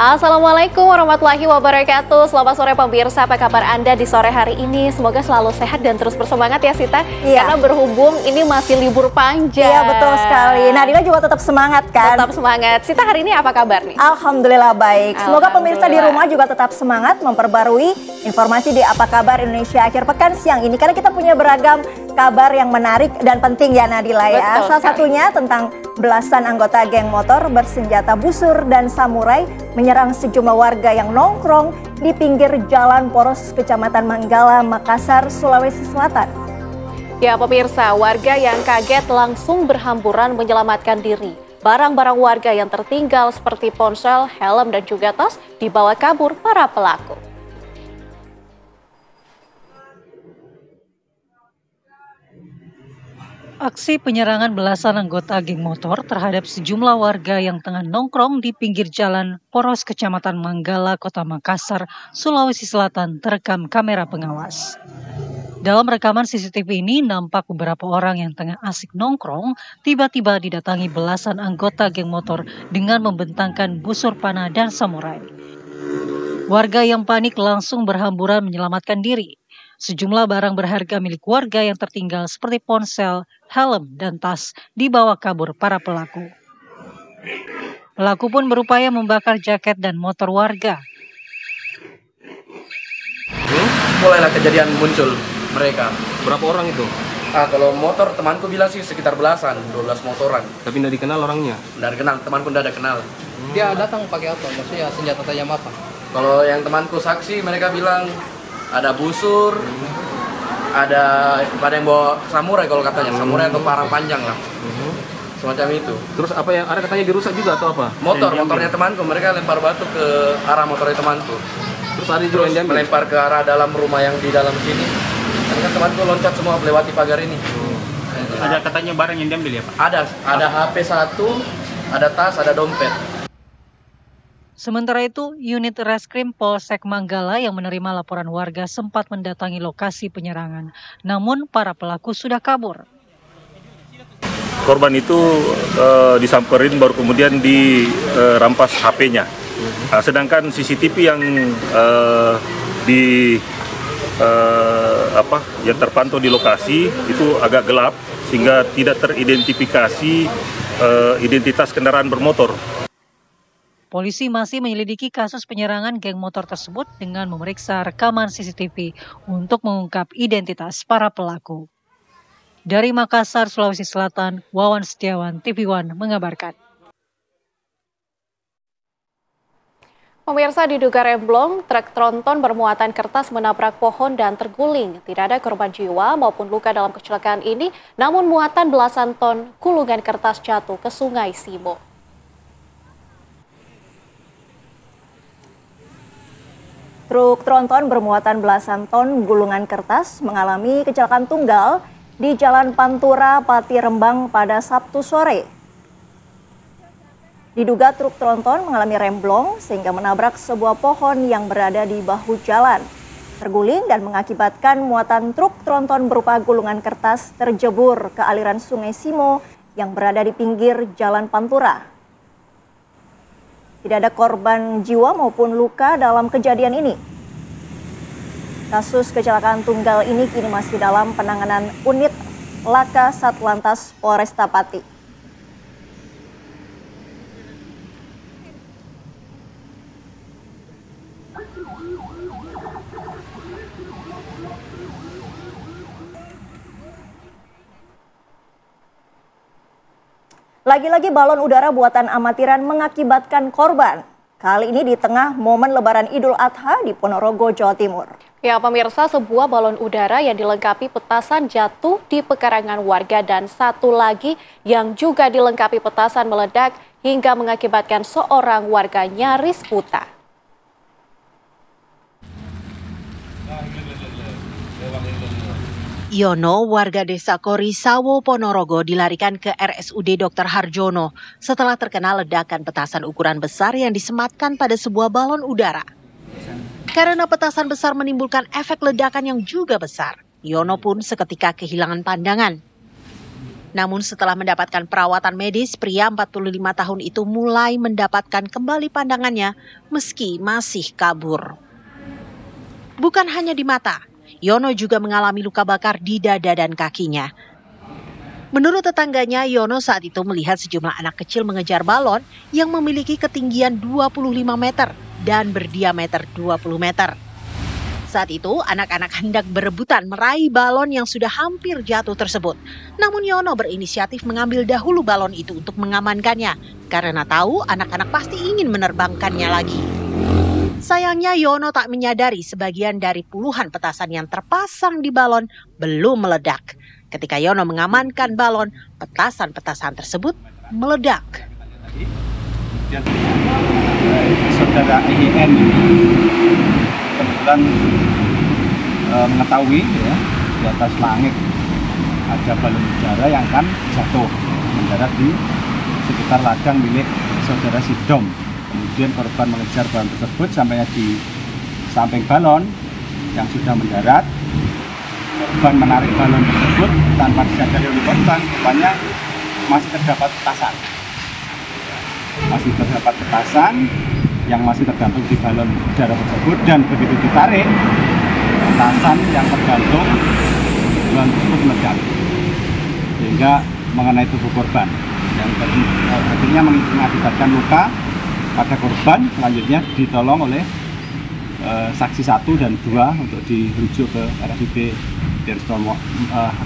Assalamualaikum warahmatullahi wabarakatuh. Selamat sore pemirsa, apa kabar Anda di sore hari ini? Semoga selalu sehat dan terus bersemangat ya Sita. Iya. Karena berhubung ini masih libur panjang. Iya, betul sekali. Nadila juga tetap semangat kan? Tetap semangat. Sita, hari ini apa kabar nih? Alhamdulillah baik. Semoga pemirsa di Alhamdulillah. rumah juga tetap semangat memperbarui informasi di Apa Kabar Indonesia akhir pekan siang ini. Karena kita punya beragam kabar yang menarik dan penting ya Nadila ya. Betul Salah sekali. satunya tentang belasan anggota geng motor bersenjata busur dan samurai menyerang sejumlah warga yang nongkrong di pinggir jalan poros Kecamatan Manggala, Makassar, Sulawesi Selatan. Ya pemirsa, warga yang kaget langsung berhamburan menyelamatkan diri. Barang-barang warga yang tertinggal seperti ponsel, helm, dan juga tas dibawa kabur para pelaku. Aksi penyerangan belasan anggota geng motor terhadap sejumlah warga yang tengah nongkrong di pinggir jalan poros Kecamatan Manggala, Kota Makassar, Sulawesi Selatan terekam kamera pengawas. Dalam rekaman CCTV ini nampak beberapa orang yang tengah asik nongkrong tiba-tiba didatangi belasan anggota geng motor dengan membentangkan busur panah dan samurai. Warga yang panik langsung berhamburan menyelamatkan diri. Sejumlah barang berharga milik warga yang tertinggal seperti ponsel, helm, dan tas dibawa kabur para pelaku. Pelaku pun berupaya membakar jaket dan motor warga. Mulailah kejadian muncul mereka. Berapa orang itu? Kalau motor temanku bilang sih sekitar belasan, 12 motoran. Tapi tidak dikenal orangnya? Dari kenal, temanku tidak ada kenal. Dia datang pakai apa? Maksudnya senjata tajam apa? Kalau yang temanku saksi mereka bilang ada busur, ada yang bawa samurai kalau katanya, samurai atau parang panjang lah. Semacam itu. Terus apa yang ada katanya dirusak juga atau apa? Motornya temanku, mereka lempar batu ke arah motornya temanku. Terus ada juga yang diambil? Melempar ke arah dalam rumah yang di dalam sini. Kan temanku loncat semua melewati pagar ini. Ada katanya barang yang diambil ya Pak? Ada HP 1, ada tas, ada dompet. Sementara itu, unit Reskrim Polsek Manggala yang menerima laporan warga sempat mendatangi lokasi penyerangan. Namun para pelaku sudah kabur. Korban itu disamperin baru kemudian dirampas HP-nya. Sedangkan CCTV yang yang terpantau di lokasi itu agak gelap sehingga tidak teridentifikasi identitas kendaraan bermotor. Polisi masih menyelidiki kasus penyerangan geng motor tersebut dengan memeriksa rekaman CCTV untuk mengungkap identitas para pelaku. Dari Makassar, Sulawesi Selatan, Wawan Setiawan, TV One mengabarkan. Pemirsa, diduga remblong, truk tronton bermuatan kertas menabrak pohon dan terguling. Tidak ada korban jiwa maupun luka dalam kecelakaan ini, namun muatan belasan ton gulungan kertas jatuh ke Sungai Simo. Truk tronton bermuatan belasan ton gulungan kertas mengalami kecelakaan tunggal di Jalan Pantura, Pati Rembang pada Sabtu sore. Diduga truk tronton mengalami remblong sehingga menabrak sebuah pohon yang berada di bahu jalan. Terguling dan mengakibatkan muatan truk tronton berupa gulungan kertas terjebur ke aliran Sungai Simo yang berada di pinggir Jalan Pantura. Tidak ada korban jiwa maupun luka dalam kejadian ini. Kasus kecelakaan tunggal ini kini masih dalam penanganan unit Laka Satlantas Polresta Pati. Lagi-lagi balon udara buatan amatiran mengakibatkan korban. Kali ini di tengah momen Lebaran Idul Adha di Ponorogo, Jawa Timur. Ya pemirsa, sebuah balon udara yang dilengkapi petasan jatuh di pekarangan warga dan satu lagi yang juga dilengkapi petasan meledak hingga mengakibatkan seorang warga nyaris buta. Yono, warga desa Korisawo, Ponorogo, dilarikan ke RSUD Dr. Harjono setelah terkena ledakan petasan ukuran besar yang disematkan pada sebuah balon udara. Karena petasan besar menimbulkan efek ledakan yang juga besar, Yono pun seketika kehilangan pandangan. Namun setelah mendapatkan perawatan medis, pria 45 tahun itu mulai mendapatkan kembali pandangannya meski masih kabur. Bukan hanya di mata, Yono juga mengalami luka bakar di dada dan kakinya. Menurut tetangganya, Yono saat itu melihat sejumlah anak kecil mengejar balon yang memiliki ketinggian 25 meter dan berdiameter 20 meter. Saat itu, anak-anak hendak berebutan meraih balon yang sudah hampir jatuh tersebut. Namun Yono berinisiatif mengambil dahulu balon itu untuk mengamankannya, karena tahu anak-anak pasti ingin menerbangkannya lagi. Sayangnya Yono tak menyadari sebagian dari puluhan petasan yang terpasang di balon belum meledak. Ketika Yono mengamankan balon, petasan-petasan tersebut meledak. Saudara IN kebetulan mengetahui ya, di atas langit ada balon udara yang akan jatuh mendarat di sekitar ladang milik saudara Sidom. Kemudian korban mengejar balon tersebut sampainya di samping balon yang sudah mendarat. Korban menarik balon tersebut tanpa disadari oleh korban, rupanya masih terdapat petasan. Masih terdapat petasan yang masih tergantung di balon udara tersebut, dan begitu ditarik, petasan yang tergantung balon tersebut meledak sehingga mengenai tubuh korban yang akhirnya mengakibatkan luka pada korban. Selanjutnya ditolong oleh saksi 1 dan 2 untuk dirujuk ke RSUD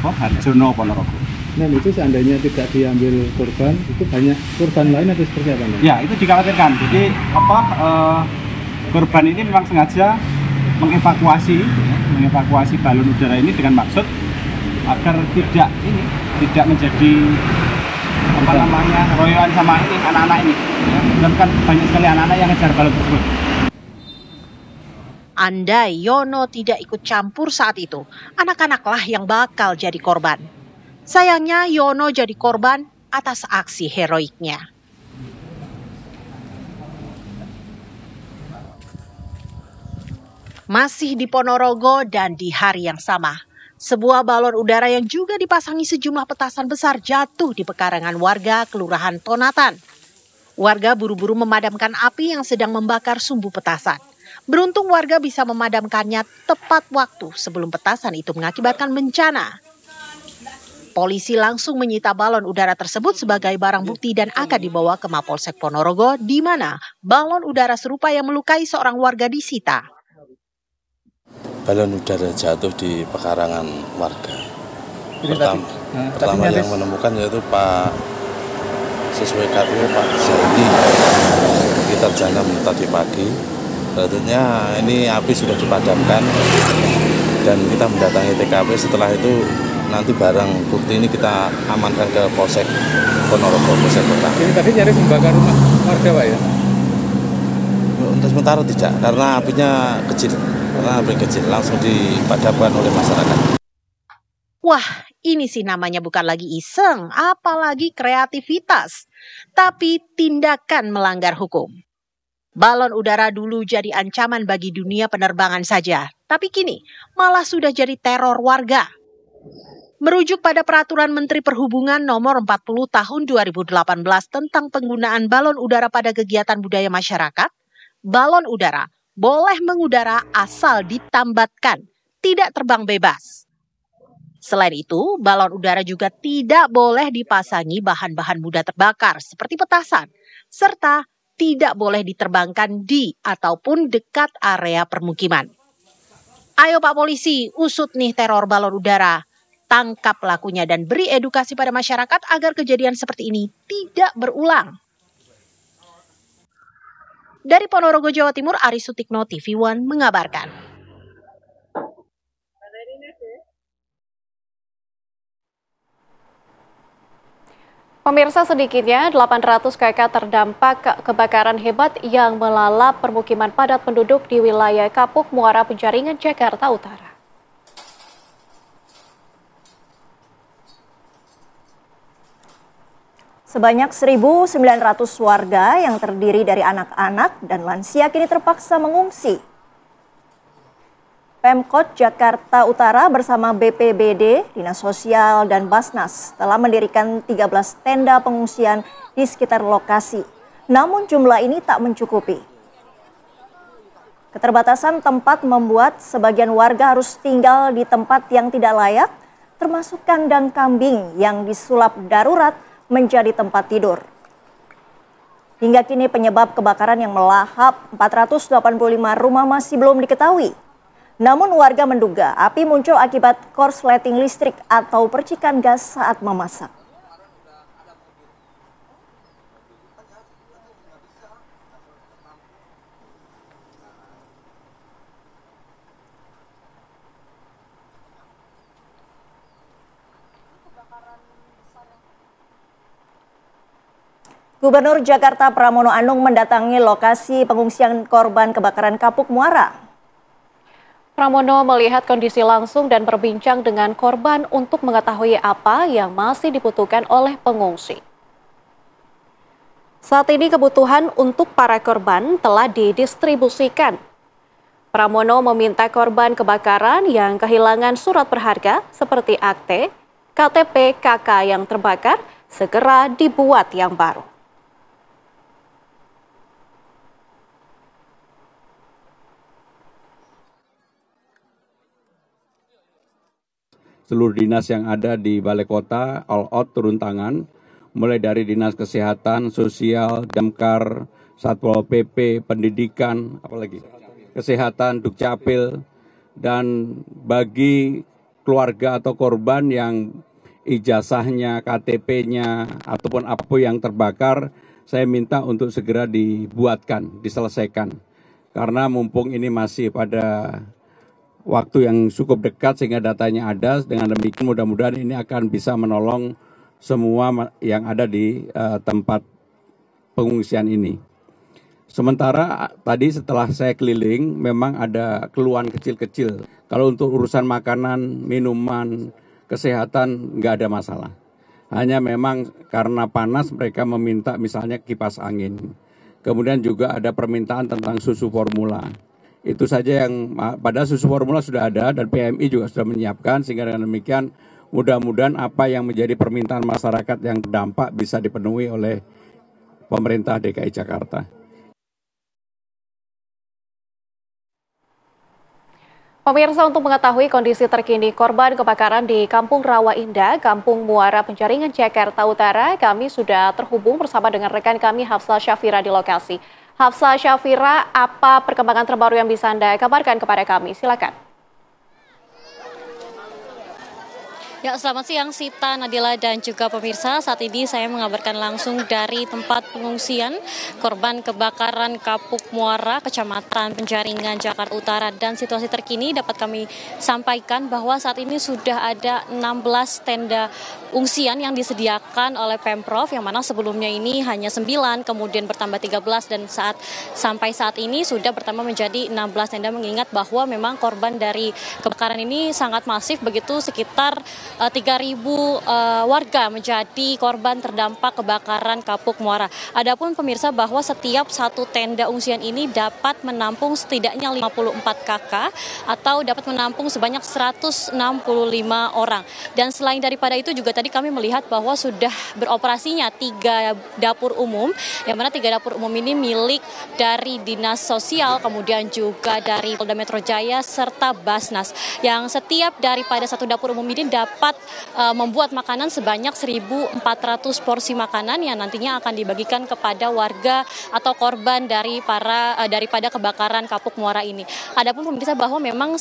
Harjono Ponorogo. Dan itu seandainya tidak diambil korban, itu banyak korban lain atau seperti apa? Ya, itu dikhawatirkan. Jadi korban ini memang sengaja mengevakuasi balon udara ini dengan maksud agar tidak menjadi royoan sama ini anak-anak ini. Ya, dan kan banyak sekali anak-anak yang ngejar balon tersebut. Andai Yono tidak ikut campur saat itu, anak-anaklah yang bakal jadi korban. Sayangnya Yono jadi korban atas aksi heroiknya. Masih di Ponorogo dan di hari yang sama, sebuah balon udara yang juga dipasangi sejumlah petasan besar jatuh di pekarangan warga Kelurahan Tonatan. Warga buru-buru memadamkan api yang sedang membakar sumbu petasan. Beruntung warga bisa memadamkannya tepat waktu sebelum petasan itu mengakibatkan bencana. Polisi langsung menyita balon udara tersebut sebagai barang bukti dan akan dibawa ke Mapolsek Ponorogo, di mana balon udara serupa yang melukai seorang warga disita. Balon udara jatuh di pekarangan warga. Pertama yang menemukan yaitu Pak sesuai KTP Pak Zaini sekitar jam 6 tadi pagi. Selanjutnya ini api sudah dipadamkan dan kita mendatangi TKP. Setelah itu nanti barang bukti ini kita amankan ke Polsek Ponorogo, Polsek Kota. Ini tadi nyaris membakar rumah warga, Pak ya? Untuk sementara tidak, karena apinya kecil. Langsung dipadamkan oleh masyarakat. Wah, ini sih namanya bukan lagi iseng, apalagi kreativitas, tapi tindakan melanggar hukum. Balon udara dulu jadi ancaman bagi dunia penerbangan saja, tapi kini malah sudah jadi teror warga. Merujuk pada Peraturan Menteri Perhubungan Nomor 40 Tahun 2018 tentang penggunaan balon udara pada kegiatan budaya masyarakat, balon udara boleh mengudara asal ditambatkan, tidak terbang bebas. Selain itu, balon udara juga tidak boleh dipasangi bahan-bahan mudah terbakar seperti petasan, serta tidak boleh diterbangkan di ataupun dekat area permukiman. Ayo Pak Polisi, usut nih teror balon udara. Tangkap pelakunya dan beri edukasi pada masyarakat agar kejadian seperti ini tidak berulang. Dari Ponorogo, Jawa Timur, Ari Sutikno, TV One mengabarkan. Pemirsa, sedikitnya 800 kakak terdampak kebakaran hebat yang melalap permukiman padat penduduk di wilayah Kapuk, Muara Penjaringan, Jakarta Utara. Sebanyak 1.900 warga yang terdiri dari anak-anak dan lansia kini terpaksa mengungsi. Pemkot Jakarta Utara bersama BPBD, Dinas Sosial, dan Basnas telah mendirikan 13 tenda pengungsian di sekitar lokasi. Namun jumlah ini tak mencukupi. Keterbatasan tempat membuat sebagian warga harus tinggal di tempat yang tidak layak, termasuk kandang kambing yang disulap darurat menjadi tempat tidur. Hingga kini penyebab kebakaran yang melahap 485 rumah masih belum diketahui. Namun warga menduga api muncul akibat korsleting listrik atau percikan gas saat memasak. Gubernur Jakarta Pramono Anung mendatangi lokasi pengungsian korban kebakaran Kapuk Muara. Pramono melihat kondisi langsung dan berbincang dengan korban untuk mengetahui apa yang masih dibutuhkan oleh pengungsi. Saat ini kebutuhan untuk para korban telah didistribusikan. Pramono meminta korban kebakaran yang kehilangan surat berharga seperti akte, KTP, KK yang terbakar segera dibuat yang baru. Seluruh dinas yang ada di Balai Kota all out turun tangan, mulai dari Dinas Kesehatan, Sosial, Damkar, Satpol PP, Pendidikan, apalagi Kesehatan, Dukcapil, dan bagi keluarga atau korban yang ijazahnya, KTP-nya, ataupun apa yang terbakar, saya minta untuk segera dibuatkan, diselesaikan. Karena mumpung ini masih pada waktu yang cukup dekat sehingga datanya ada, dengan demikian mudah-mudahan ini akan bisa menolong semua yang ada di tempat pengungsian ini. Sementara tadi setelah saya keliling memang ada keluhan kecil-kecil. Kalau untuk urusan makanan, minuman, kesehatan nggak ada masalah. Hanya memang karena panas mereka meminta misalnya kipas angin. Kemudian juga ada permintaan tentang susu formula. Itu saja yang pada susu formula sudah ada dan PMI juga sudah menyiapkan, sehingga dengan demikian mudah-mudahan apa yang menjadi permintaan masyarakat yang terdampak bisa dipenuhi oleh pemerintah DKI Jakarta. Pemirsa, untuk mengetahui kondisi terkini korban kebakaran di Kampung Rawa Indah, Kampung Muara Penjaringan, Jakarta Utara, kami sudah terhubung bersama dengan rekan kami Hafsah Syafira di lokasi. Hafsah Syafira, apa perkembangan terbaru yang bisa Anda kabarkan kepada kami? Silakan. Ya, selamat siang Sita, Nadila, dan juga pemirsa. Saat ini saya mengabarkan langsung dari tempat pengungsian korban kebakaran Kapuk Muara, Kecamatan Penjaringan, Jakarta Utara. Dan situasi terkini dapat kami sampaikan bahwa saat ini sudah ada 16 tenda pengungsian yang disediakan oleh Pemprov, yang mana sebelumnya ini hanya 9, kemudian bertambah 13, dan sampai saat ini sudah bertambah menjadi 16 tenda, mengingat bahwa memang korban dari kebakaran ini sangat masif, begitu sekitar 3.000 warga menjadi korban terdampak kebakaran Kapuk Muara. Adapun pemirsa bahwa setiap satu tenda pengungsian ini dapat menampung setidaknya 54 KK atau dapat menampung sebanyak 165 orang. Dan selain daripada itu juga tadi kami melihat bahwa sudah beroperasinya 3 dapur umum, yang mana 3 dapur umum ini milik dari Dinas Sosial, kemudian juga dari Polda Metro Jaya serta Basnas, yang setiap daripada satu dapur umum ini dapat membuat makanan sebanyak 1.400 porsi makanan yang nantinya akan dibagikan kepada warga atau korban daripada kebakaran Kapuk Muara ini. Adapun pemirsa bahwa memang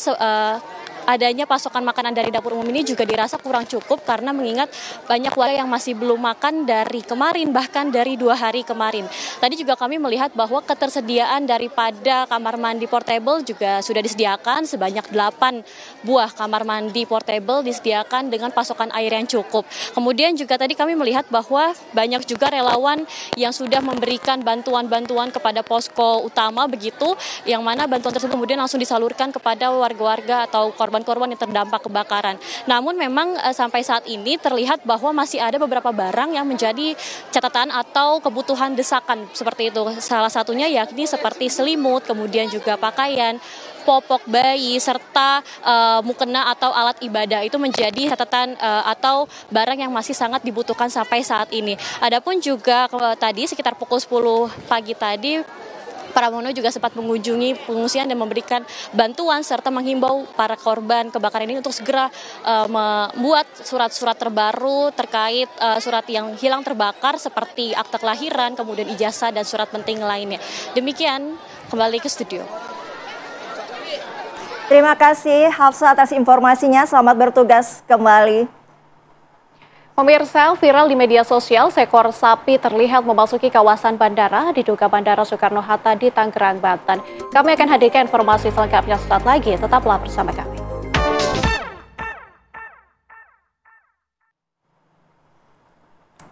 adanya pasokan makanan dari dapur umum ini juga dirasa kurang cukup, karena mengingat banyak warga yang masih belum makan dari kemarin, bahkan dari 2 hari kemarin. Tadi juga kami melihat bahwa ketersediaan daripada kamar mandi portable juga sudah disediakan, sebanyak 8 buah kamar mandi portable disediakan dengan pasokan air yang cukup. Kemudian juga tadi kami melihat bahwa banyak juga relawan yang sudah memberikan bantuan-bantuan kepada posko utama, begitu, yang mana bantuan tersebut kemudian langsung disalurkan kepada warga-warga atau korban-korban yang terdampak kebakaran. Namun memang sampai saat ini terlihat bahwa masih ada beberapa barang yang menjadi catatan atau kebutuhan desakan seperti itu. Salah satunya yakni seperti selimut, kemudian juga pakaian, popok bayi, serta mukena atau alat ibadah itu menjadi catatan atau barang yang masih sangat dibutuhkan sampai saat ini. Adapun juga tadi sekitar pukul 10 pagi tadi, Pramono juga sempat mengunjungi pengungsian dan memberikan bantuan serta menghimbau para korban kebakaran ini untuk segera membuat surat-surat terbaru terkait surat yang hilang terbakar seperti akta kelahiran, kemudian ijazah dan surat penting lainnya. Demikian, kembali ke studio. Terima kasih Hafsa atas informasinya. Selamat bertugas kembali. Pemirsa, viral di media sosial, seekor sapi terlihat memasuki kawasan bandara, diduga Bandara Soekarno-Hatta di Tangerang, Banten. Kami akan hadirkan informasi selengkapnya sesaat lagi, tetaplah bersama kami.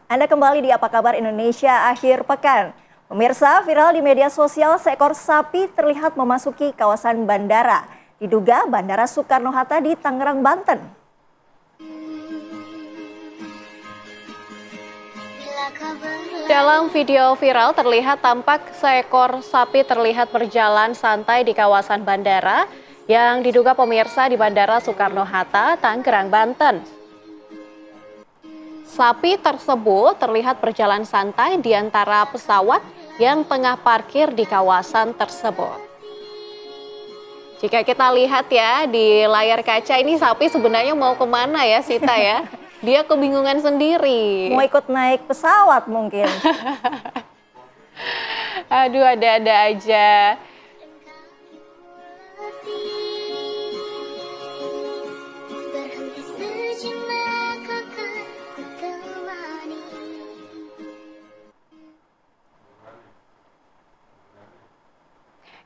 Anda kembali di Apa Kabar Indonesia akhir pekan. Pemirsa, viral di media sosial, seekor sapi terlihat memasuki kawasan bandara, diduga Bandara Soekarno-Hatta di Tangerang, Banten. Dalam video viral terlihat tampak seekor sapi terlihat berjalan santai di kawasan bandara yang diduga pemirsa di Bandara Soekarno-Hatta, Tangerang, Banten. Sapi tersebut terlihat berjalan santai di antara pesawat yang tengah parkir di kawasan tersebut. Jika kita lihat ya di layar kaca ini sapi sebenarnya mau kemana ya Sita ya? Dia kebingungan sendiri. Mau ikut naik pesawat mungkin. Aduh, ada-ada aja.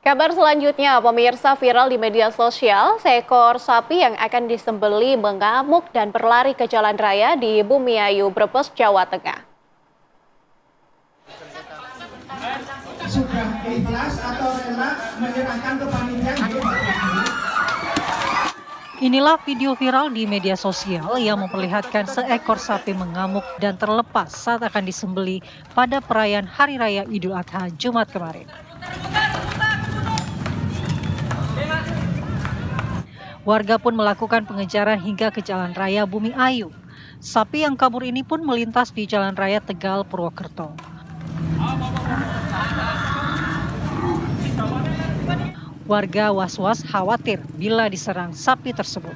Kabar selanjutnya, pemirsa, viral di media sosial, seekor sapi yang akan disembeli mengamuk dan berlari ke jalan raya di Bumiayu, Brebes, Jawa Tengah. Sudah ikhlas atau rela menyerahkan ke panitia? Inilah video viral di media sosial yang memperlihatkan seekor sapi mengamuk dan terlepas saat akan disembeli pada perayaan Hari Raya Idul Adha Jumat kemarin. Warga pun melakukan pengejaran hingga ke Jalan Raya Bumiayu. Sapi yang kabur ini pun melintas di Jalan Raya Tegal, Purwokerto. Warga was-was khawatir bila diserang sapi tersebut.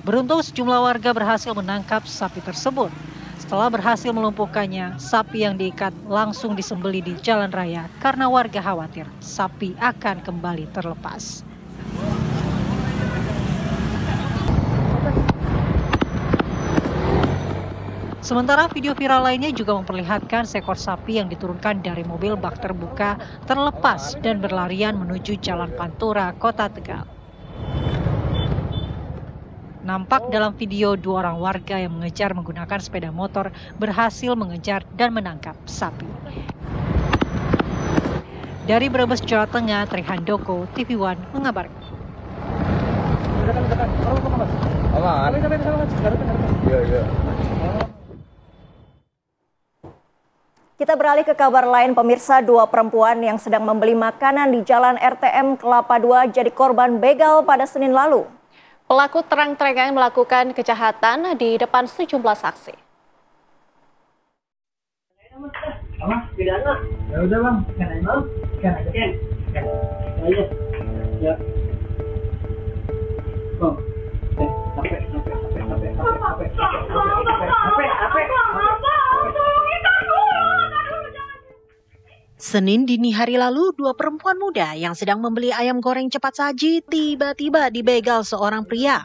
Beruntung sejumlah warga berhasil menangkap sapi tersebut. Setelah berhasil melumpuhkannya, sapi yang diikat langsung disembeli di Jalan Raya karena warga khawatir sapi akan kembali terlepas. Sementara video viral lainnya juga memperlihatkan seekor sapi yang diturunkan dari mobil bak terbuka terlepas dan berlarian menuju Jalan Pantura, Kota Tegal. Nampak dalam video dua orang warga yang mengejar menggunakan sepeda motor berhasil mengejar dan menangkap sapi. Dari Brebes, Jawa Tengah, Trihandoko, TV One mengabarkan. Kita beralih ke kabar lain, pemirsa. Dua perempuan yang sedang membeli makanan di Jalan RTM Kelapa II jadi korban begal pada Senin lalu. Pelaku terang-terangan melakukan kejahatan di depan sejumlah saksi. Ya udah bang, kan aja kan. Aja. Ya. Bang. Senin dini hari lalu, dua perempuan muda yang sedang membeli ayam goreng cepat saji tiba-tiba dibegal seorang pria.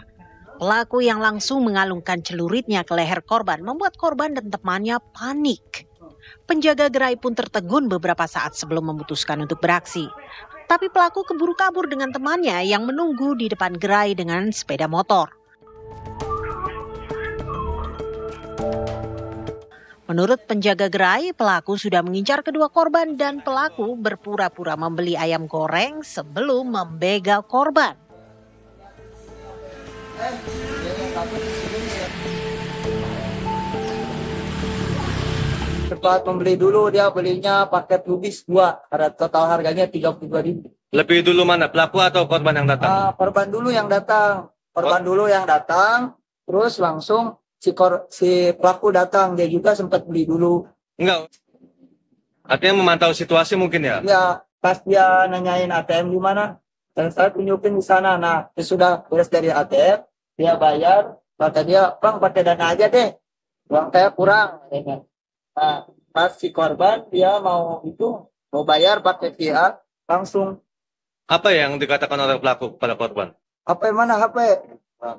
Pelaku yang langsung mengalungkan celuritnya ke leher korban membuat korban dan temannya panik. Penjaga gerai pun tertegun beberapa saat sebelum memutuskan untuk beraksi. Tapi pelaku keburu kabur dengan temannya yang menunggu di depan gerai dengan sepeda motor. Menurut penjaga gerai, pelaku sudah mengincar kedua korban dan pelaku berpura-pura membeli ayam goreng sebelum membegal korban. Cepat membeli dulu, dia belinya paket lubis 2, ada total harganya 32.000. Lebih dulu mana, pelaku atau korban yang datang? Korban dulu yang datang. Terus langsung si pelaku datang. Dia juga sempat beli dulu. Enggak. Artinya memantau situasi mungkin ya? Ya, pas dia nanyain ATM di mana, dan saya tunjukin di sana. Nah, sudah beres dari ATM, dia bayar. Kata dia, Bang, pakai dana aja deh. Uang saya kurang. Nah, pas si korban dia mau bayar pakai QR langsung. Apa yang dikatakan oleh pelaku kepada korban? HP mana HP?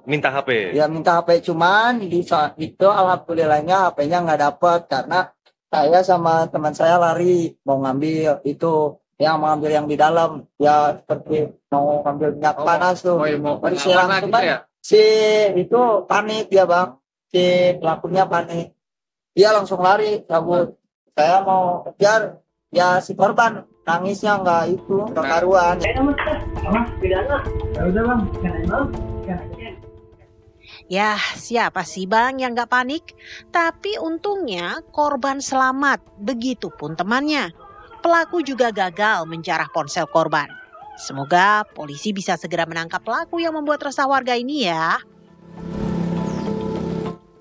Minta HP. Ya minta HP, cuman di saat itu alhamdulillahnya HP-nya nggak dapat karena saya sama teman saya lari mau ngambil itu yang mengambil yang di dalam ya seperti mau ngambil minyak panas tuh. Mau disiram gitu ya? Si itu panik ya Bang, si pelakunya panik. Dia langsung lari cabut. Saya mau kejar ya si korban nangisnya nggak karuan. Ya, siapa sih Bang yang nggak panik? Tapi untungnya korban selamat, begitupun temannya. Pelaku juga gagal menjarah ponsel korban. Semoga polisi bisa segera menangkap pelaku yang membuat resah warga ini ya.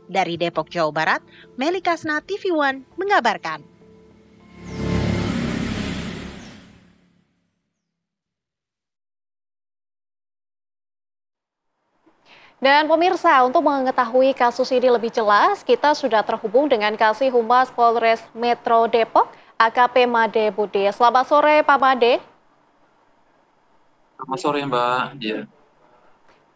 Dari Depok, Jawa Barat, Meli Kasna, TV One mengabarkan. Dan pemirsa, untuk mengetahui kasus ini lebih jelas, kita sudah terhubung dengan Kasih Humas Polres Metro Depok, AKP Made Budi. Selamat sore, Pak Made. Selamat sore, Mbak. Ya.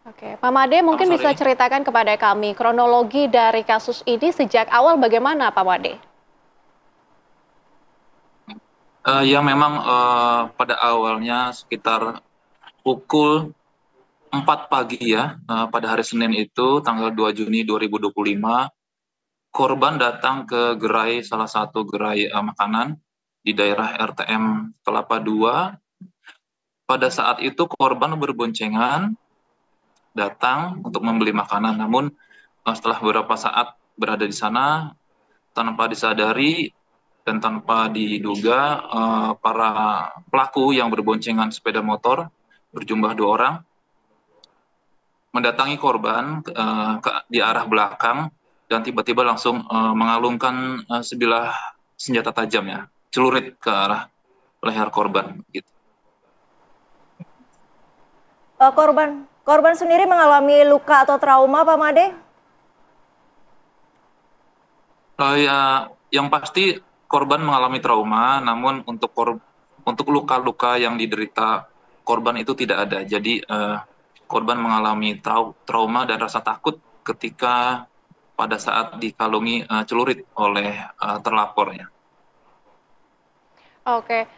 Oke, Pak Made mungkin bisa ceritakan kepada kami kronologi dari kasus ini sejak awal bagaimana, Pak Made? Ya memang pada awalnya sekitar pukul 4 pagi ya, pada hari Senin itu tanggal 2 Juni 2025, korban datang ke salah satu gerai makanan di daerah RTM Kelapa II. Pada saat itu korban berboncengan datang untuk membeli makanan, namun setelah beberapa saat berada di sana, tanpa disadari dan tanpa diduga, para pelaku yang berboncengan sepeda motor berjumlah 2 orang mendatangi korban di arah belakang dan tiba-tiba langsung mengalungkan sebilah senjata tajam ya, celurit ke arah leher korban. Gitu. Korban sendiri mengalami luka atau trauma, Pak Made? Ya, yang pasti korban mengalami trauma, namun untuk luka-luka yang diderita korban itu tidak ada. Jadi korban mengalami trauma dan rasa takut ketika pada saat dikalungi celurit oleh terlapornya. Oke,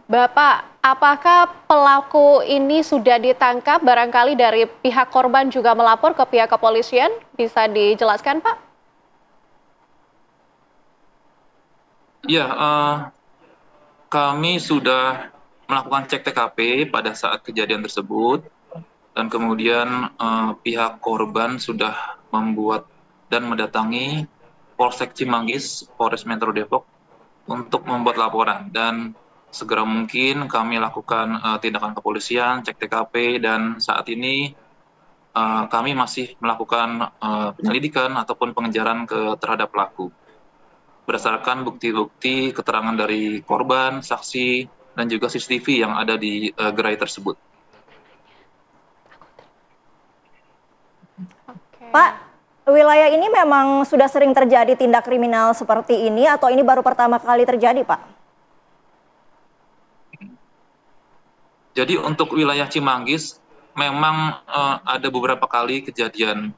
Bapak, apakah pelaku ini sudah ditangkap? Barangkali dari pihak korban juga melapor ke pihak kepolisian, bisa dijelaskan, Pak? Ya, kami sudah melakukan cek TKP pada saat kejadian tersebut. Dan kemudian pihak korban sudah membuat dan mendatangi Polsek Cimanggis, Polres Metro Depok untuk membuat laporan. Dan segera mungkin kami lakukan tindakan kepolisian, cek TKP, dan saat ini kami masih melakukan penyelidikan ataupun pengejaran terhadap pelaku. Berdasarkan bukti-bukti keterangan dari korban, saksi, dan juga CCTV yang ada di gerai tersebut. Pak, wilayah ini memang sudah sering terjadi tindak kriminal seperti ini atau ini baru pertama kali terjadi, Pak? Jadi untuk wilayah Cimanggis memang ada beberapa kali kejadian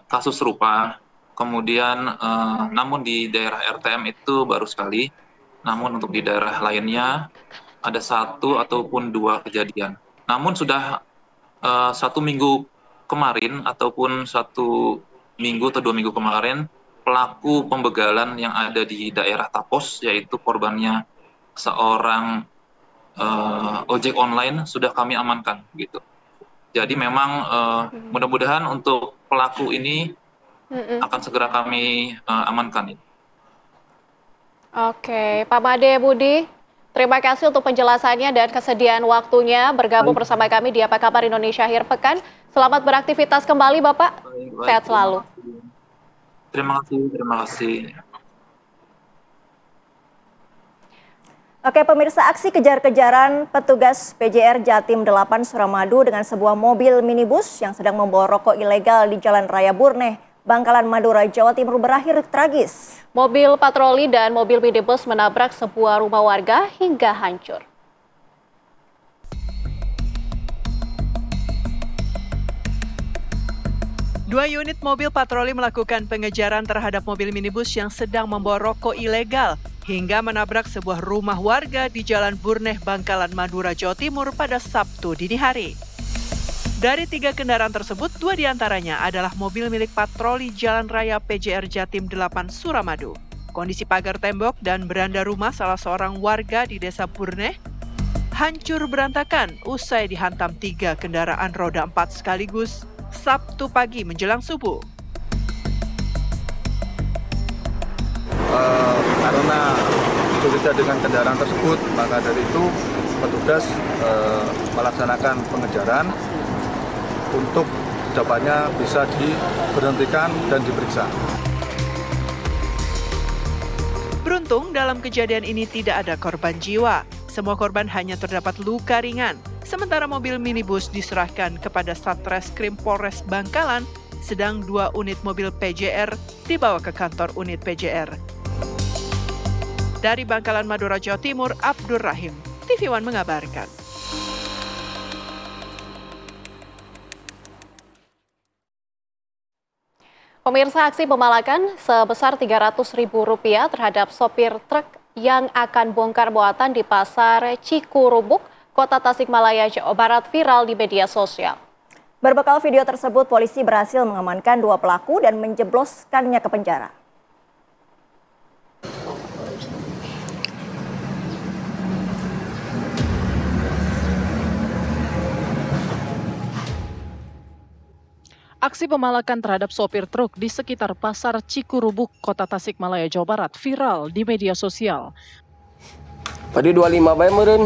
kasus serupa. Kemudian namun di daerah RTM itu baru sekali. Namun untuk di daerah lainnya ada 1 ataupun 2 kejadian. Namun sudah 1 minggu kemarin ataupun 1 minggu atau 2 minggu kemarin, pelaku pembegalan yang ada di daerah Tapos, yaitu korbannya seorang ojek online, sudah kami amankan gitu. Jadi memang mudah-mudahan untuk pelaku ini akan segera kami amankan. Oke, Pak Made Budi, Terima kasih untuk penjelasannya dan kesediaan waktunya bergabung bersama kami di Apa Kabar Indonesia Akhir Pekan. Selamat beraktivitas kembali, Bapak. Sehat selalu. Terima kasih. Oke pemirsa, aksi kejar-kejaran petugas PJR Jatim 8 Suramadu dengan sebuah mobil minibus yang sedang membawa rokok ilegal di Jalan Raya Burneh, Bangkalan Madura, Jawa Timur berakhir tragis. Mobil patroli dan mobil minibus menabrak sebuah rumah warga hingga hancur. Dua unit mobil patroli melakukan pengejaran terhadap mobil minibus yang sedang membawa rokok ilegal hingga menabrak sebuah rumah warga di Jalan Burneh, Bangkalan Madura, Jawa Timur pada Sabtu dini hari. Dari 3 kendaraan tersebut, 2 diantaranya adalah mobil milik patroli Jalan Raya PJR Jatim 8 Suramadu. Kondisi pagar tembok dan beranda rumah salah seorang warga di Desa Burneh hancur berantakan usai dihantam 3 kendaraan roda 4 sekaligus Sabtu pagi menjelang subuh. Karena curiga dengan kendaraan tersebut, maka dari itu petugas melaksanakan pengejaran untuk jawabannya bisa diberhentikan dan diperiksa. Beruntung dalam kejadian ini tidak ada korban jiwa. Semua korban hanya terdapat luka ringan. Sementara mobil minibus diserahkan kepada Satreskrim Polres Bangkalan, sedang 2 unit mobil PJR dibawa ke kantor unit PJR. Dari Bangkalan Madura, Jawa Timur, Abdur Rahim, TV One mengabarkan. Pemirsa, aksi pemalakan sebesar Rp300.000 terhadap sopir truk yang akan bongkar muatan di Pasar Cikurubuk, Kota Tasikmalaya, Jawa Barat viral di media sosial. Berbekal video tersebut, polisi berhasil mengamankan 2 pelaku dan menjebloskannya ke penjara. Aksi pemalakan terhadap sopir truk di sekitar Pasar Cikurubuk, Kota Tasikmalaya, Jawa Barat viral di media sosial. Tadi 25 bayar meren.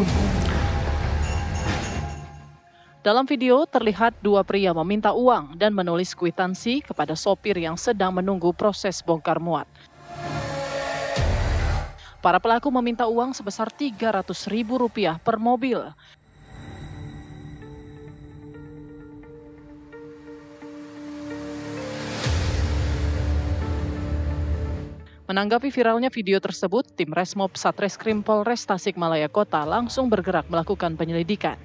Dalam video terlihat 2 pria meminta uang dan menulis kwitansi kepada sopir yang sedang menunggu proses bongkar muat. Para pelaku meminta uang sebesar Rp300.000 per mobil. Menanggapi viralnya video tersebut, tim Resmob Satreskrim Polres Tasikmalaya Kota langsung bergerak melakukan penyelidikan.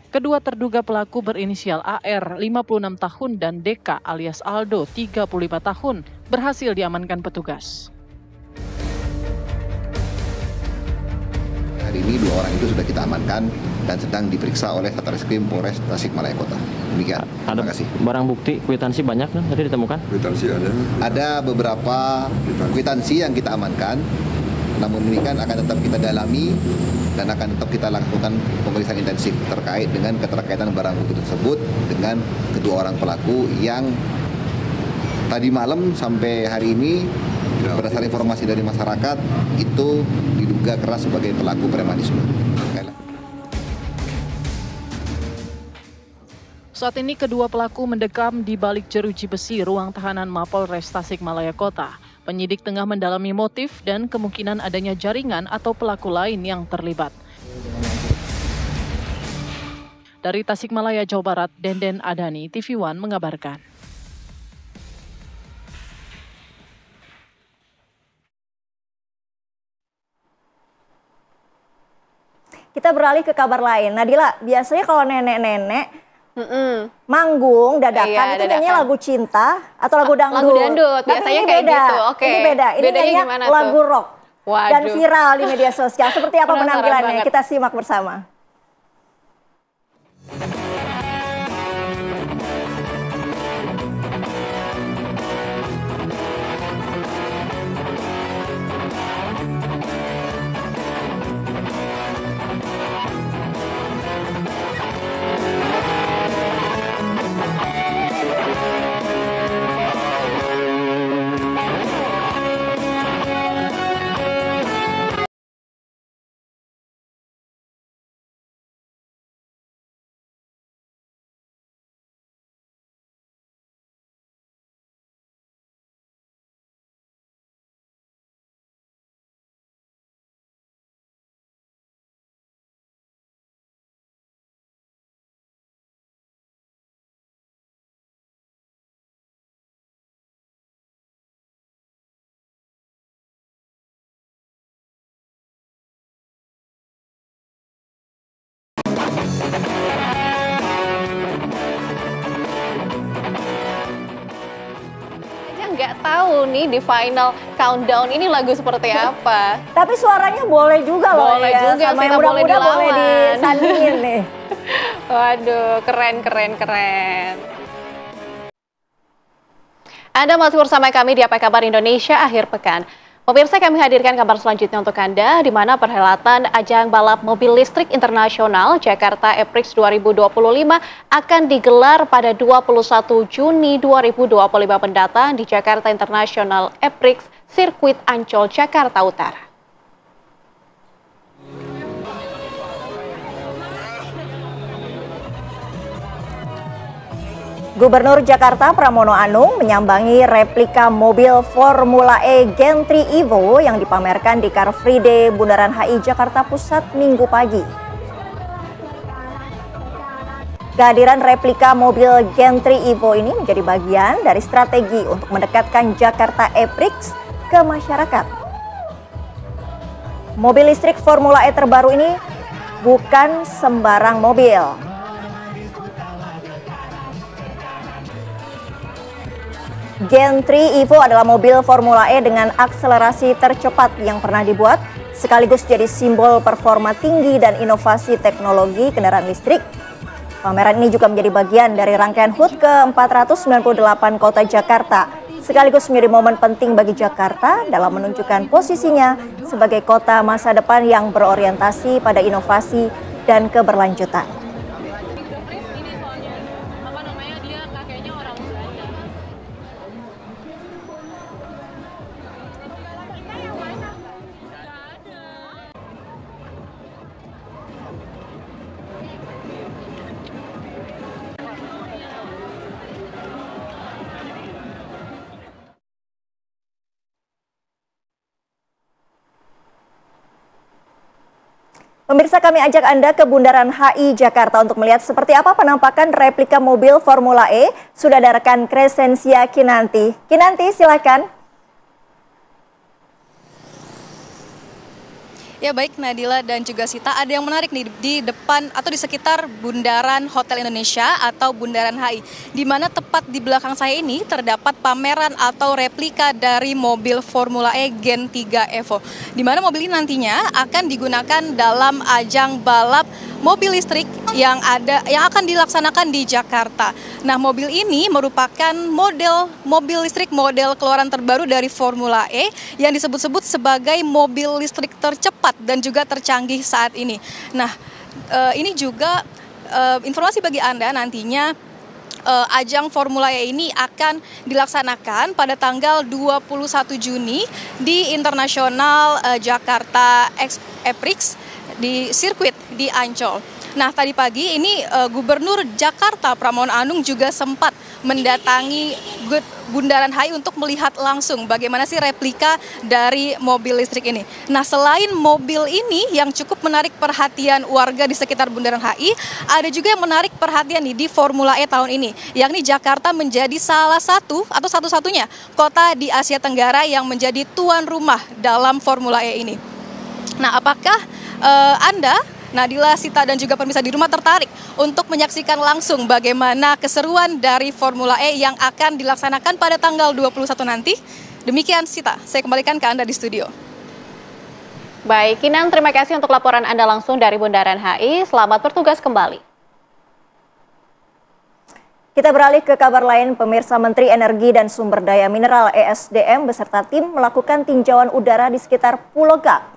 Kedua terduga pelaku berinisial AR 56 tahun dan DK alias Aldo 35 tahun berhasil diamankan petugas. Hari ini 2 orang itu sudah kita amankan dan sedang diperiksa oleh Satreskrim Polres Tasikmalaya Kota. Demikian. Terima kasih. Barang bukti kwitansi banyak kan tadi ditemukan? Kwitansi ada. Ada beberapa kwitansi yang kita amankan. Namun demikian akan tetap kita dalami dan akan tetap kita lakukan pemeriksaan intensif terkait dengan keterkaitan barang bukti tersebut dengan kedua orang pelaku yang tadi malam sampai hari ini berdasarkan informasi dari masyarakat itu diduga keras sebagai pelaku premanisme. Saat ini kedua pelaku mendekam di balik jeruji besi ruang tahanan Mapolres Tasikmalaya Kota. Penyidik tengah mendalami motif dan kemungkinan adanya jaringan atau pelaku lain yang terlibat. Dari Tasikmalaya, Jawa Barat, Denden Adani, TV One mengabarkan. Kita beralih ke kabar lain. Nadila, biasanya kalau nenek-nenek manggung dadakan iya, itu nyanyi lagu cinta atau lagu dangdut. Lagu dangdut, tapi biasanya ini kayak beda. gitu. Oke. Ini beda. Ini nyanyi lagu rock. Waduh. Dan viral di media sosial. Seperti apa Penasaran penampilannya? banget. Kita simak bersama. tahu nih di final countdown ini lagu seperti apa. Tapi suaranya boleh juga loh. Boleh ya. juga, Sama yang Sita, muda-muda boleh disandingin nih. Waduh, keren. Anda masih bersama kami di Apa Kabar Indonesia akhir pekan. Pemirsa, kami hadirkan kabar selanjutnya untuk Anda, di mana perhelatan ajang balap mobil listrik internasional Jakarta E-Prix 2025 akan digelar pada 21 Juni 2025 mendatang di Jakarta International E-Prix Sirkuit Ancol, Jakarta Utara. Gubernur Jakarta Pramono Anung menyambangi replika mobil Formula E Gen 3 Evo yang dipamerkan di Car Free Day Bundaran HI Jakarta Pusat Minggu pagi. Kehadiran replika mobil Gen 3 Evo ini menjadi bagian dari strategi untuk mendekatkan Jakarta E-Prix ke masyarakat. Mobil listrik Formula E terbaru ini bukan sembarang mobil. Gen 3 Evo adalah mobil Formula E dengan akselerasi tercepat yang pernah dibuat, sekaligus jadi simbol performa tinggi dan inovasi teknologi kendaraan listrik. Pameran ini juga menjadi bagian dari rangkaian HUT ke-498 Kota Jakarta, sekaligus menjadi momen penting bagi Jakarta dalam menunjukkan posisinya sebagai kota masa depan yang berorientasi pada inovasi dan keberlanjutan. Pemirsa, kami ajak Anda ke Bundaran HI Jakarta untuk melihat seperti apa penampakan replika mobil Formula E. Sudah ada rekan Crescentia Kinanti. Kinanti, silakan. Ya baik Nadila dan juga Sita, ada yang menarik nih di depan atau di sekitar Bundaran Hotel Indonesia atau Bundaran HI, di mana tepat di belakang saya ini terdapat pameran atau replika dari mobil Formula E Gen 3 Evo, di mana mobil ini nantinya akan digunakan dalam ajang balap mobil listrik yang akan dilaksanakan di Jakarta. Nah, mobil ini merupakan mobil listrik model keluaran terbaru dari Formula E yang disebut-sebut sebagai mobil listrik tercepat dan juga tercanggih saat ini. Nah, ini juga informasi bagi Anda nantinya ajang Formula E ini akan dilaksanakan pada tanggal 21 Juni di International Jakarta E-Prix di sirkuit di Ancol. Nah, tadi pagi ini Gubernur Jakarta Pramono Anung juga sempat mendatangi Bundaran HI untuk melihat langsung bagaimana sih replika dari mobil listrik ini. Nah, selain mobil ini yang cukup menarik perhatian warga di sekitar Bundaran HI, ada juga yang menarik perhatian nih di Formula E tahun ini, yakni Jakarta menjadi salah satu atau satu-satunya kota di Asia Tenggara yang menjadi tuan rumah dalam Formula E ini. Nah, apakah Anda, Nadila, Sita, dan juga pemirsa di rumah tertarik untuk menyaksikan langsung bagaimana keseruan dari Formula E yang akan dilaksanakan pada tanggal 21 nanti? Demikian Sita, saya kembalikan ke Anda di studio. Baik, Kinan, terima kasih untuk laporan Anda langsung dari Bundaran HI. Selamat bertugas kembali. Kita beralih ke kabar lain, pemirsa. Menteri Energi dan Sumber Daya Mineral ESDM beserta tim melakukan tinjauan udara di sekitar Pulau Gak.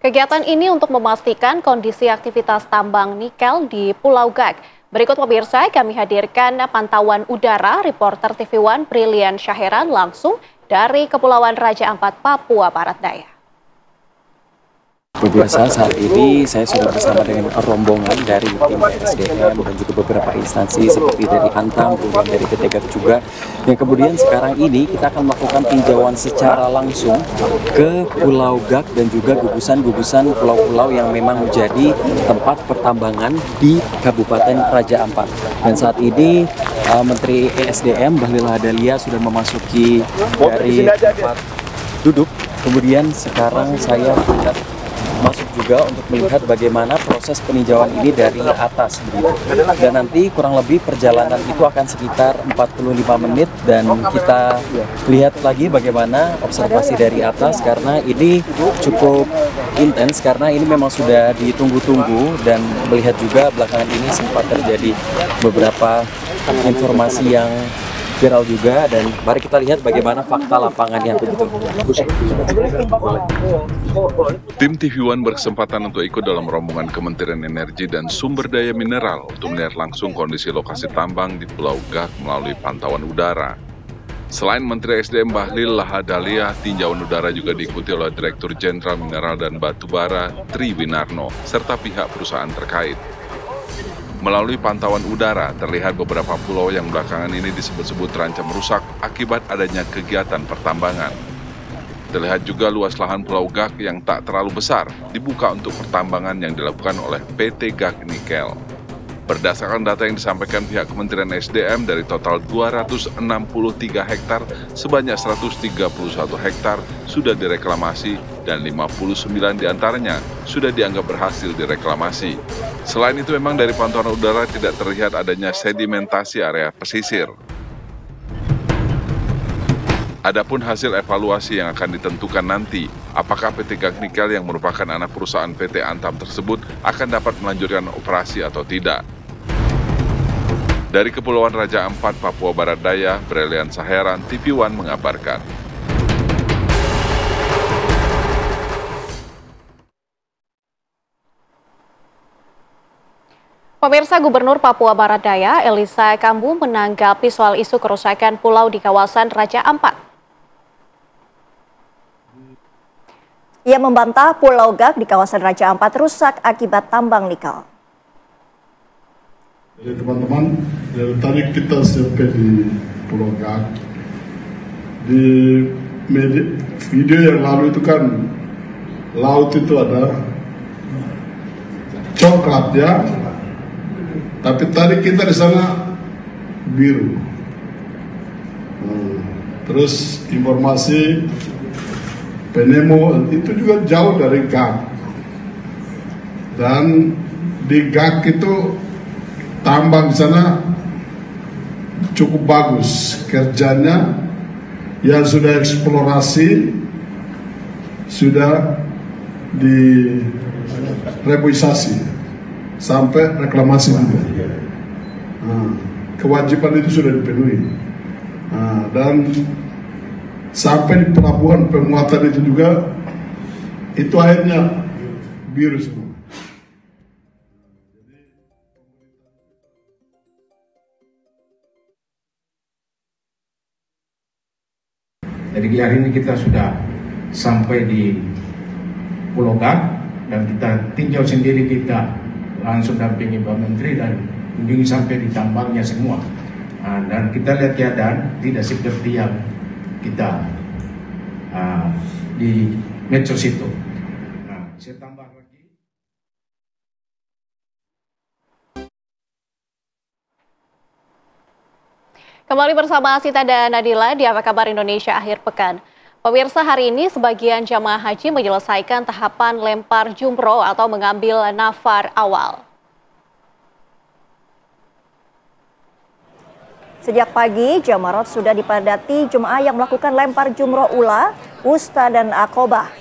Kegiatan ini untuk memastikan kondisi aktivitas tambang nikel di Pulau Gak. Berikut pemirsa, kami hadirkan pantauan udara reporter TV One Brilian Syaheran langsung dari Kepulauan Raja Ampat, Papua Barat Daya. Pemirsa, saat ini saya sudah bersama dengan rombongan dari tim ESDM dan juga beberapa instansi seperti dari Antam, kemudian dari PT GAK juga. Yang kemudian sekarang ini kita akan melakukan tinjauan secara langsung ke Pulau Gak dan juga gugusan-gugusan pulau-pulau yang memang menjadi tempat pertambangan di Kabupaten Raja Ampat. Dan saat ini Menteri ESDM Bahlil Lahadalia sudah memasuki dari tempat duduk. Kemudian sekarang saya masuk juga untuk melihat bagaimana proses peninjauan ini dari atas begitu. Dan nanti kurang lebih perjalanan itu akan sekitar 45 menit dan kita lihat lagi bagaimana observasi dari atas karena ini cukup intens karena ini memang sudah ditunggu-tunggu dan melihat juga belakangan ini sempat terjadi beberapa informasi yang viral juga dan mari kita lihat bagaimana fakta lapangan yang begitu. Tim TV One berkesempatan untuk ikut dalam rombongan Kementerian Energi dan Sumber Daya Mineral untuk melihat langsung kondisi lokasi tambang di Pulau Gak melalui pantauan udara. Selain Menteri SDM Bahlil Lahadalia, tinjauan udara juga diikuti oleh Direktur Jenderal Mineral dan Batubara Tri Winarno serta pihak perusahaan terkait. Melalui pantauan udara, terlihat beberapa pulau yang belakangan ini disebut-sebut terancam rusak akibat adanya kegiatan pertambangan. Terlihat juga luas lahan Pulau Gak yang tak terlalu besar, dibuka untuk pertambangan yang dilakukan oleh PT Gak Nikel. Berdasarkan data yang disampaikan pihak Kementerian SDM, dari total 263 hektar, sebanyak 131 hektar sudah direklamasi dan 59 diantaranya sudah dianggap berhasil direklamasi. Selain itu memang dari pantauan udara tidak terlihat adanya sedimentasi area pesisir. Adapun hasil evaluasi yang akan ditentukan nanti, apakah PT Gak Nikel yang merupakan anak perusahaan PT Antam tersebut akan dapat melanjutkan operasi atau tidak. Dari Kepulauan Raja Ampat, Papua Barat Daya, Brelian Saheran, TV One mengabarkan. Pemirsa, Gubernur Papua Barat Daya, Elisa Kambu, menanggapi soal isu kerusakan pulau di kawasan Raja Ampat. Ia membantah Pulau Gak di kawasan Raja Ampat rusak akibat tambang nikel. Jadi teman-teman, dari tadi kita sampai di Pulau Gak. Di video yang lalu itu kan laut itu ada coklat ya. Tapi tadi kita di sana biru. Terus informasi Penemo itu juga jauh dari Gak. Dan di Gak itu tambang di sana cukup bagus kerjanya, yang sudah eksplorasi, sudah direbuisasi sampai reklamasi juga. Kewajiban itu sudah dipenuhi. Dan sampai di pelabuhan penguatan itu juga, itu akhirnya biru semua. Jadi hari ini kita sudah sampai di Pulau Gak dan kita tinjau sendiri, kita langsung dampingi Pak Menteri dan bimbing sampai di tambangnya semua. Dan kita lihat keadaan tidak seperti yang kita di medsos itu. Saya tambah lagi. Kembali bersama Sita dan Nadila di Apa Kabar Indonesia akhir pekan. Pemirsa, hari ini sebagian jamaah haji menyelesaikan tahapan lempar jumroh atau mengambil nafar awal. Sejak pagi, Jamarot sudah dipadati jemaah yang melakukan lempar jumroh ula, wusta, dan akobah.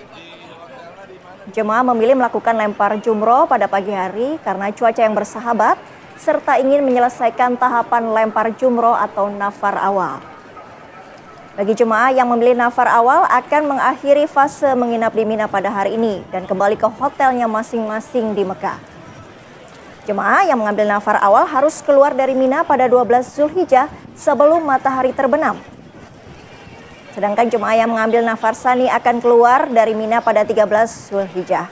Jemaah memilih melakukan lempar jumroh pada pagi hari karena cuaca yang bersahabat, serta ingin menyelesaikan tahapan lempar jumroh atau nafar awal. Bagi jemaah yang memilih nafar awal akan mengakhiri fase menginap di Mina pada hari ini dan kembali ke hotelnya masing-masing di Mekah. Jemaah yang mengambil nafar awal harus keluar dari Mina pada 12 Zulhijjah sebelum matahari terbenam. Sedangkan jemaah yang mengambil nafar sani akan keluar dari Mina pada 13 Zulhijjah.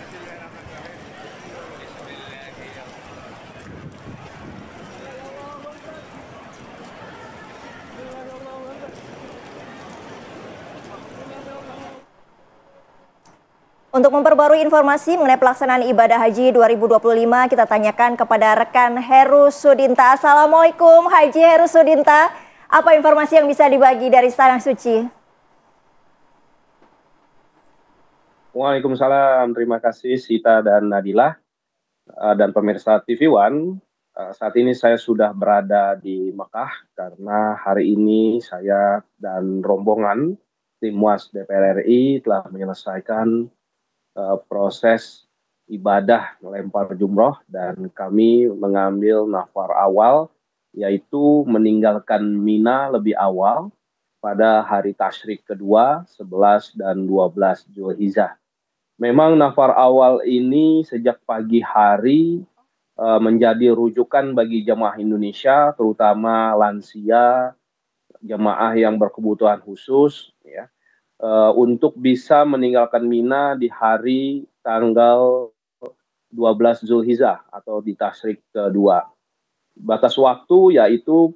Untuk memperbarui informasi mengenai pelaksanaan ibadah haji 2025, kita tanyakan kepada rekan Heru Sudinta. Assalamualaikum Haji Heru Sudinta, apa informasi yang bisa dibagi dari Tanah Suci? Waalaikumsalam, terima kasih Sita dan Nadila dan pemirsa TV One. Saat ini saya sudah berada di Mekah karena hari ini saya dan rombongan tim MUAS DPR RI telah menyelesaikan proses ibadah melempar jumroh dan kami mengambil nafar awal, yaitu meninggalkan Mina lebih awal pada hari tasyrik kedua 11 dan 12 Zulhijjah. Memang nafar awal ini sejak pagi hari menjadi rujukan bagi jemaah Indonesia, terutama lansia, jemaah yang berkebutuhan khusus, ya, untuk bisa meninggalkan Mina di hari tanggal 12 Zulhijjah atau di tasyrik kedua. Batas waktu yaitu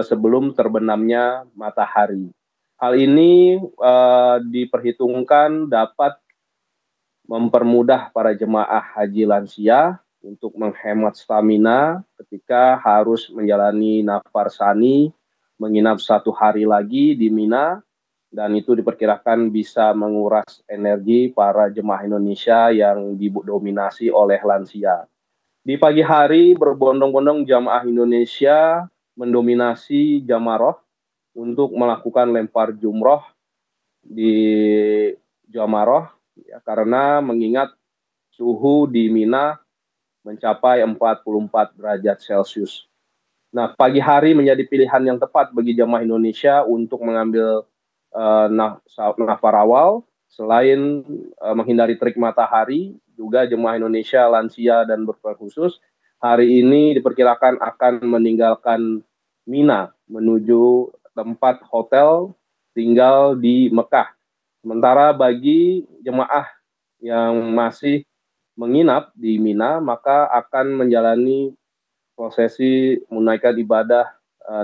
sebelum terbenamnya matahari. Hal ini diperhitungkan dapat mempermudah para jemaah haji lansia untuk menghemat stamina ketika harus menjalani nafar sani, menginap 1 hari lagi di Mina, dan itu diperkirakan bisa menguras energi para jemaah Indonesia yang didominasi oleh lansia. Di pagi hari berbondong-bondong jamaah Indonesia mendominasi jamaroh untuk melakukan lempar jumroh di jamaroh, ya, karena mengingat suhu di Mina mencapai 44 derajat Celcius. Nah, pagi hari menjadi pilihan yang tepat bagi jamaah Indonesia untuk mengambil nafar awal. Selain menghindari terik matahari, juga jemaah Indonesia lansia dan berkebutuhan khusus hari ini diperkirakan akan meninggalkan Mina menuju tempat hotel tinggal di Mekah. Sementara bagi jemaah yang masih menginap di Mina, maka akan menjalani prosesi menunaikan ibadah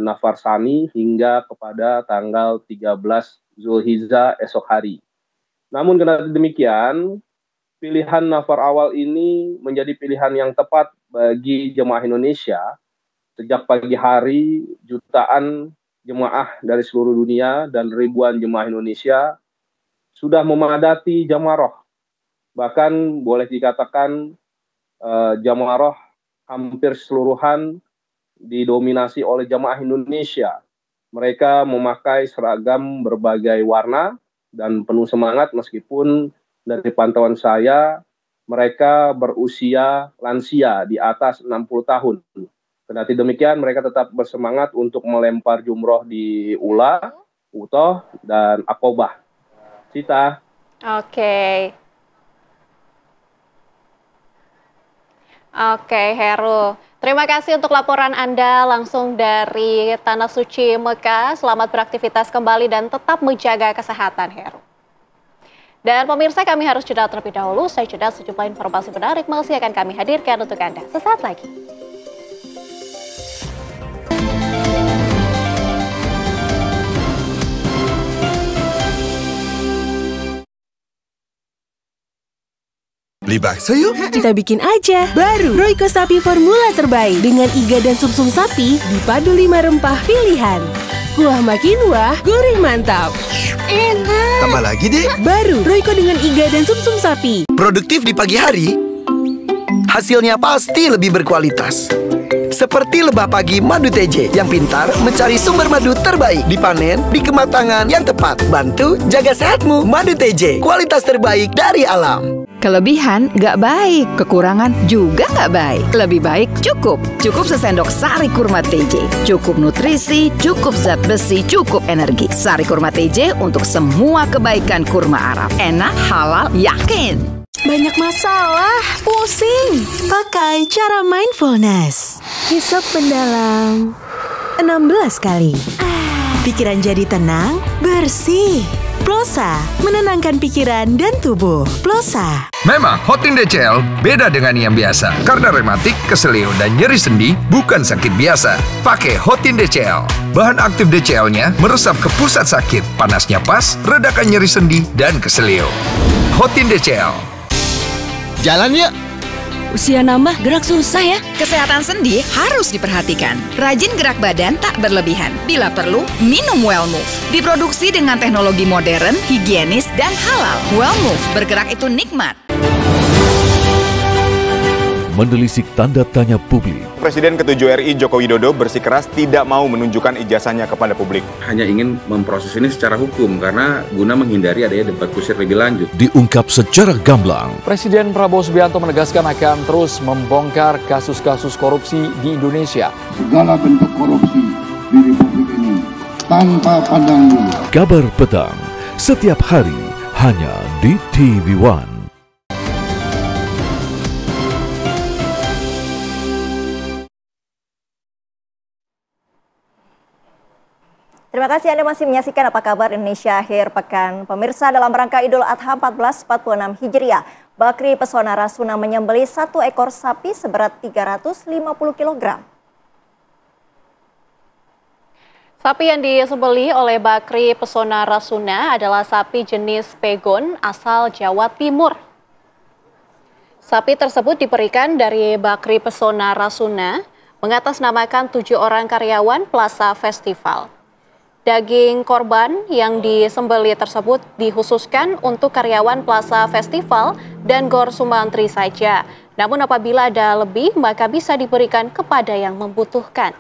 nafar sani hingga kepada tanggal 13 Zulhijjah esok hari. Namun karena demikian, pilihan nafar awal ini menjadi pilihan yang tepat bagi jemaah Indonesia. Sejak pagi hari, jutaan jemaah dari seluruh dunia dan ribuan jemaah Indonesia sudah memadati jamaroh. Bahkan boleh dikatakan jamaroh hampir seluruhan didominasi oleh jamaah Indonesia. Mereka memakai seragam berbagai warna dan penuh semangat meskipun dari pantauan saya mereka berusia lansia di atas 60 tahun. Kendati demikian mereka tetap bersemangat untuk melempar jumroh di Ula, Utoh, dan Aqobah. Sita. Oke, Heru. Terima kasih untuk laporan Anda langsung dari Tanah Suci Mekah. Selamat beraktivitas kembali dan tetap menjaga kesehatan, Heru. Dan pemirsa, kami harus jeda terlebih dahulu. Saya jeda sejumlah informasi menarik masih akan kami hadirkan untuk Anda sesaat lagi. Beli bakso yuk? Kita bikin aja. Baru Royco Sapi Formula terbaik. Dengan iga dan sumsum sapi dipadu 5 rempah pilihan. Kuah makin wah, gurih mantap. Enak. Tambah lagi deh. Baru Royco dengan iga dan sumsum sapi. Produktif di pagi hari, hasilnya pasti lebih berkualitas. Seperti lebah pagi madu TJ yang pintar mencari sumber madu terbaik, dipanen di kematangan yang tepat. Bantu jaga sehatmu. Madu TJ, kualitas terbaik dari alam. Kelebihan nggak baik, kekurangan juga nggak baik. Lebih baik cukup. Cukup sesendok sari kurma TJ. Cukup nutrisi, cukup zat besi, cukup energi. Sari kurma TJ untuk semua kebaikan kurma Arab. Enak, halal, yakin. Banyak masalah, pusing. Pakai cara mindfulness. Hisap mendalam 16 kali. Pikiran jadi tenang, bersih. Plosa, menenangkan pikiran dan tubuh. Plosa. Memang Hotin DCL beda dengan yang biasa. Karena rematik, keselio, dan nyeri sendi bukan sakit biasa. Pakai Hotin DCL. Bahan aktif DCL-nya meresap ke pusat sakit. Panasnya pas, redakan nyeri sendi dan keselio. Hotin DCL. Jalan yuk. Usia nambah, gerak susah ya. Kesehatan sendi harus diperhatikan. Rajin gerak badan tak berlebihan. Bila perlu, minum Wellmove. Diproduksi dengan teknologi modern, higienis, dan halal. Wellmove, bergerak itu nikmat. Menelisik tanda tanya publik. Presiden ke-7 RI Joko Widodo bersikeras tidak mau menunjukkan ijazahnya kepada publik. Hanya ingin memproses ini secara hukum karena guna menghindari adanya debat kusir lebih lanjut. Diungkap secara gamblang. Presiden Prabowo Subianto menegaskan akan terus membongkar kasus-kasus korupsi di Indonesia. Segala bentuk korupsi di Republik ini tanpa pandang bulu. Kabar petang setiap hari hanya di TV One. Terima kasih Anda masih menyaksikan Apa Kabar Indonesia Akhir Pekan. Pemirsa, dalam rangka Idul Adha 1446 Hijriah, Bakri Pesona Rasuna menyembelih 1 ekor sapi seberat 350 kg. Sapi yang disembelih oleh Bakri Pesona Rasuna adalah sapi jenis pegon asal Jawa Timur. Sapi tersebut diberikan dari Bakri Pesona Rasuna mengatasnamakan 7 orang karyawan Plaza Festival. Daging korban yang disembelih tersebut dikhususkan untuk karyawan Plaza Festival dan Gor Sumantri saja. Namun apabila ada lebih, maka bisa diberikan kepada yang membutuhkan.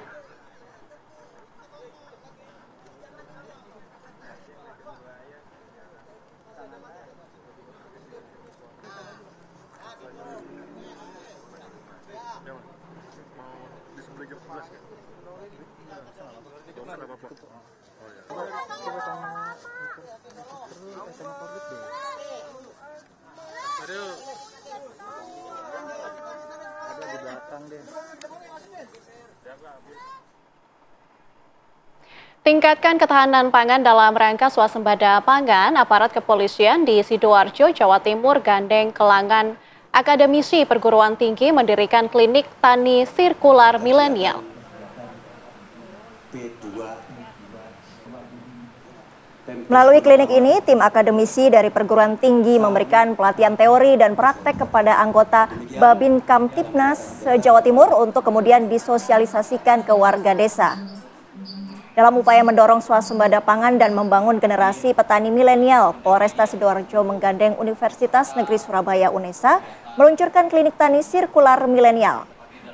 Tingkatkan ketahanan pangan dalam rangka swasembada pangan, aparat kepolisian di Sidoarjo, Jawa Timur gandeng kelangan akademisi perguruan tinggi mendirikan klinik tani sirkular milenial. Melalui klinik ini, tim akademisi dari perguruan tinggi memberikan pelatihan teori dan praktek kepada anggota Babin Kamtipnas Jawa Timur untuk kemudian disosialisasikan ke warga desa. Dalam upaya mendorong swasembada pangan dan membangun generasi petani milenial, Polresta Sidoarjo menggandeng Universitas Negeri Surabaya UNESA meluncurkan klinik tani sirkular milenial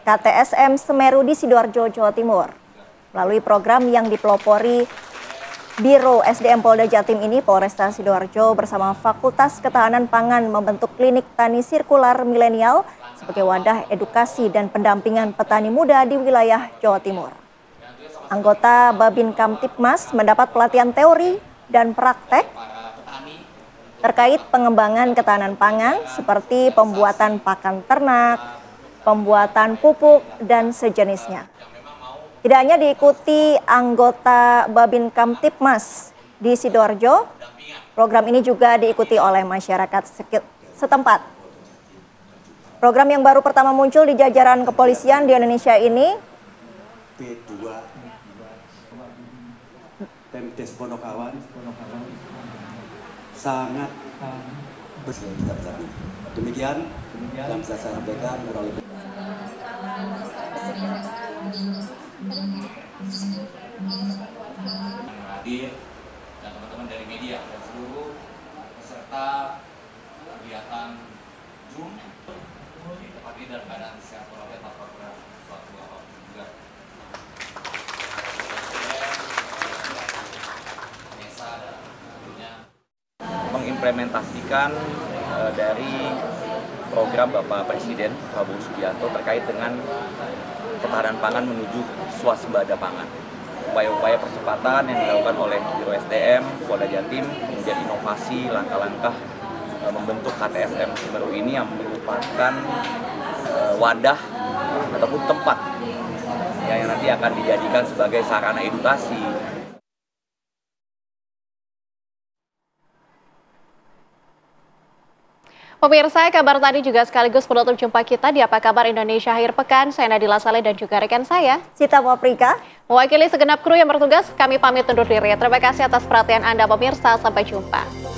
KTSM Semeru di Sidoarjo, Jawa Timur. Melalui program yang dipelopori Biro SDM Polda Jatim ini, Polresta Sidoarjo bersama Fakultas Ketahanan Pangan membentuk klinik tani sirkular milenial sebagai wadah edukasi dan pendampingan petani muda di wilayah Jawa Timur. Anggota Babin Kamtipmas mendapat pelatihan teori dan praktek terkait pengembangan ketahanan pangan seperti pembuatan pakan ternak, pembuatan pupuk, dan sejenisnya. Tidak hanya diikuti anggota Babin Kamtipmas di Sidoarjo, program ini juga diikuti oleh masyarakat setempat. Program yang baru pertama muncul di jajaran kepolisian di Indonesia ini Pemdes Ponokawan sangat besar. Demikian yang bisa saya sampaikan melalui hadir dan teman-teman dari media dan seluruh peserta kegiatan Zoom ditepati dalam keadaan sehat walafiat tanpa suatu apapun juga. Mengimplementasikan dari program Bapak Presiden Prabowo Subianto terkait dengan ketahanan pangan menuju swasembada pangan. Upaya-upaya percepatan yang dilakukan oleh Biro SDM Polda Jatim, kemudian inovasi langkah-langkah membentuk KTSM Semeru ini yang merupakan wadah ataupun tempat yang nanti akan dijadikan sebagai sarana edukasi. Pemirsa, kabar tadi juga sekaligus penutup jumpa kita di Apa Kabar Indonesia Akhir Pekan. Saya Nadila Saleh dan juga rekan saya, Sita Paprika. Mewakili segenap kru yang bertugas, kami pamit undur diri. Terima kasih atas perhatian Anda pemirsa, sampai jumpa.